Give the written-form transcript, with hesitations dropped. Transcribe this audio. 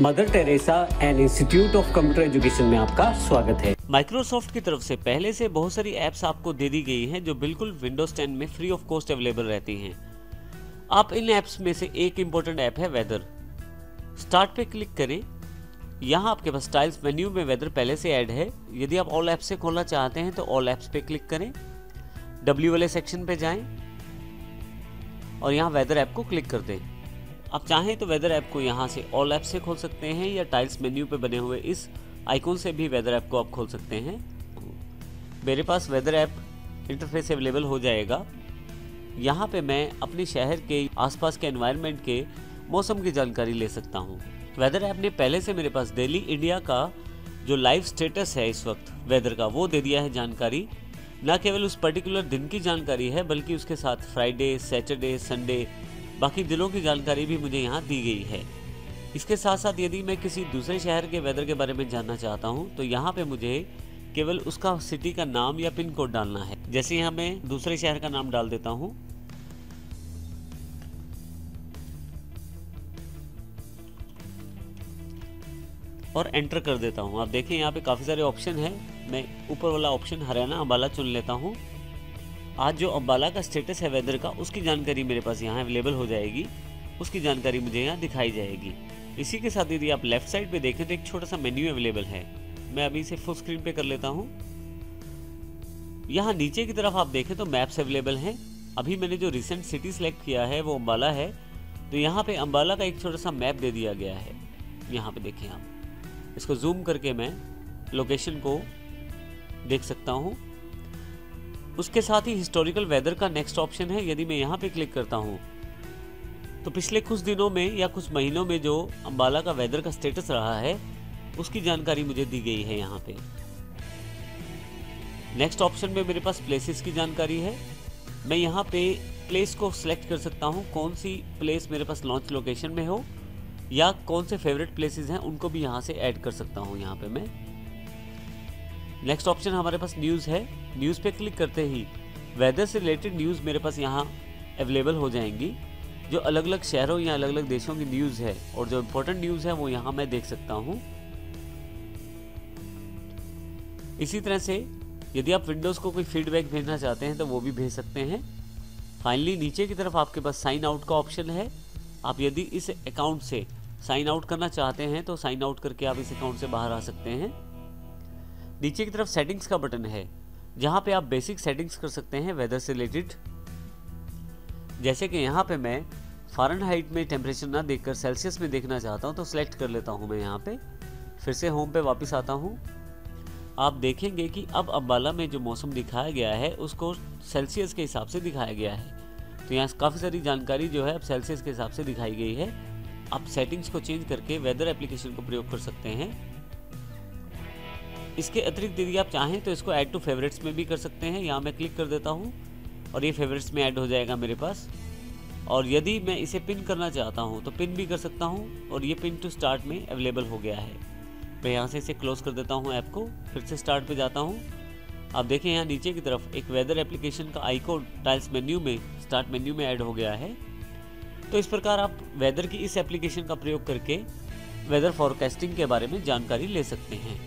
Mother Teresa and institute of computer education में आपका स्वागत है। माइक्रोसॉफ्ट की तरफ से पहले से बहुत सारी ऐप्स आपको दे दी गई हैं जो बिल्कुल विंडोज 10 में फ्री ऑफ कॉस्ट अवेलेबल रहती हैं। आप इन ऐप्स में से एक इंपॉर्टेंट ऐप है वेदर। स्टार्ट पे क्लिक करें। यहाँ आपके पास स्टाइल्स मेन्यू में वेदर पहले से ऐड है। यदि आप ऑल ऐप्स से खोलना चाहते हैं तो ऑल ऐप्स पे क्लिक करें, डब्ल्यू वाले सेक्शन पे जाएं और यहाँ वेदर ऐप को क्लिक कर दें। आप चाहें तो वेदर ऐप को यहाँ से ऑल ऐप से खोल सकते हैं या टाइल्स मेन्यू पे बने हुए इस आइकॉन से भी वेदर ऐप को आप खोल सकते हैं। मेरे पास वेदर ऐप इंटरफेस अवेलेबल हो जाएगा। यहाँ पे मैं अपने शहर के आसपास के एनवायरनमेंट के मौसम की जानकारी ले सकता हूँ। वेदर ऐप ने पहले से मेरे पास दिल्ली इंडिया का जो लाइव स्टेटस है इस वक्त वेदर का वो दे दिया है जानकारी। न केवल उस पर्टिकुलर दिन की जानकारी है बल्कि उसके साथ फ्राइडे, सैटरडे, संडे बाकी दिनों की जानकारी भी मुझे यहाँ दी गई है। इसके साथ साथ यदि मैं किसी दूसरे शहर के वेदर के बारे में जानना चाहता हूँ तो यहाँ पे मुझे केवल उसका सिटी का नाम या पिन कोड डालना है। जैसे यहाँ मैं दूसरे शहर का नाम डाल देता हूँ और एंटर कर देता हूँ। आप देखें यहाँ पे काफ़ी सारे ऑप्शन है। मैं ऊपर वाला ऑप्शन हरियाणा अम्बाला चुन लेता हूँ। आज जो अम्बाला का स्टेटस है वेदर का उसकी जानकारी मेरे पास यहाँ अवेलेबल हो जाएगी। उसकी जानकारी मुझे यहाँ दिखाई जाएगी। इसी के साथ यदि आप लेफ्ट साइड पे देखें तो एक छोटा सा मेन्यू अवेलेबल है। मैं अभी इसे फुल स्क्रीन पे कर लेता हूँ। यहाँ नीचे की तरफ आप देखें तो मैप्स अवेलेबल हैं। अभी मैंने जो रिसेंट सिटी सेलेक्ट किया है वो अम्बाला है, तो यहाँ पे अम्बाला का एक छोटा सा मैप दे दिया गया है। यहाँ पे देखें आप, इसको जूम करके मैं लोकेशन को देख सकता हूँ। उसके साथ ही हिस्टोरिकल वेदर का नेक्स्ट ऑप्शन है। यदि मैं यहाँ पे क्लिक करता हूँ तो पिछले कुछ दिनों में या कुछ महीनों में जो अम्बाला का वेदर का स्टेटस रहा है उसकी जानकारी मुझे दी गई है। यहाँ पे नेक्स्ट ऑप्शन में मेरे पास प्लेसेस की जानकारी है। मैं यहाँ पे प्लेस को सिलेक्ट कर सकता हूँ, कौन सी प्लेस मेरे पास लॉन्च लोकेशन में हो या कौन से फेवरेट प्लेसेस हैं उनको भी यहाँ से ऐड कर सकता हूँ। यहाँ पे मैं नेक्स्ट ऑप्शन हमारे पास न्यूज़ है। न्यूज़ पे क्लिक करते ही वेदर से रिलेटेड न्यूज़ मेरे पास यहाँ अवेलेबल हो जाएंगी। जो अलग अलग शहरों या अलग अलग देशों की न्यूज़ है और जो इम्पोर्टेंट न्यूज़ है वो यहाँ मैं देख सकता हूँ। इसी तरह से यदि आप विंडोज़ को कोई फीडबैक भेजना चाहते हैं तो वो भी भेज सकते हैं। फाइनली नीचे की तरफ आपके पास साइन आउट का ऑप्शन है। आप यदि इस अकाउंट से साइन आउट करना चाहते हैं तो साइन आउट करके आप इस अकाउंट से बाहर आ सकते हैं। नीचे की तरफ सेटिंग्स का बटन है जहाँ पे आप बेसिक सेटिंग्स कर सकते हैं वेदर से रिलेटेड। जैसे कि यहाँ पे मैं फ़ारेनहाइट में टेम्परेचर ना देखकर सेल्सियस में देखना चाहता हूँ तो सिलेक्ट कर लेता हूँ। मैं यहाँ पे फिर से होम पे वापस आता हूँ। आप देखेंगे कि अब अम्बाला में जो मौसम दिखाया गया है उसको सेल्सियस के हिसाब से दिखाया गया है। तो यहाँ काफ़ी सारी जानकारी जो है अब सेल्सियस के हिसाब से दिखाई गई है। आप सेटिंग्स को चेंज करके वेदर एप्लीकेशन को प्रयोग कर सकते हैं। इसके अतिरिक्त यदि आप चाहें तो इसको ऐड टू फेवरेट्स में भी कर सकते हैं। यहाँ मैं क्लिक कर देता हूँ और ये फेवरेट्स में ऐड हो जाएगा मेरे पास। और यदि मैं इसे पिन करना चाहता हूँ तो पिन भी कर सकता हूँ और ये पिन टू स्टार्ट में अवेलेबल हो गया है। मैं यहाँ से इसे क्लोज कर देता हूँ ऐप को, फिर से स्टार्ट पे जाता हूँ। आप देखें यहाँ नीचे की तरफ एक वेदर एप्लीकेशन का आइकॉन टाइल्स मेन्यू में स्टार्ट मेन्यू में ऐड हो गया है। तो इस प्रकार आप वेदर की इस एप्लीकेशन का प्रयोग करके वेदर फॉरकास्टिंग के बारे में जानकारी ले सकते हैं।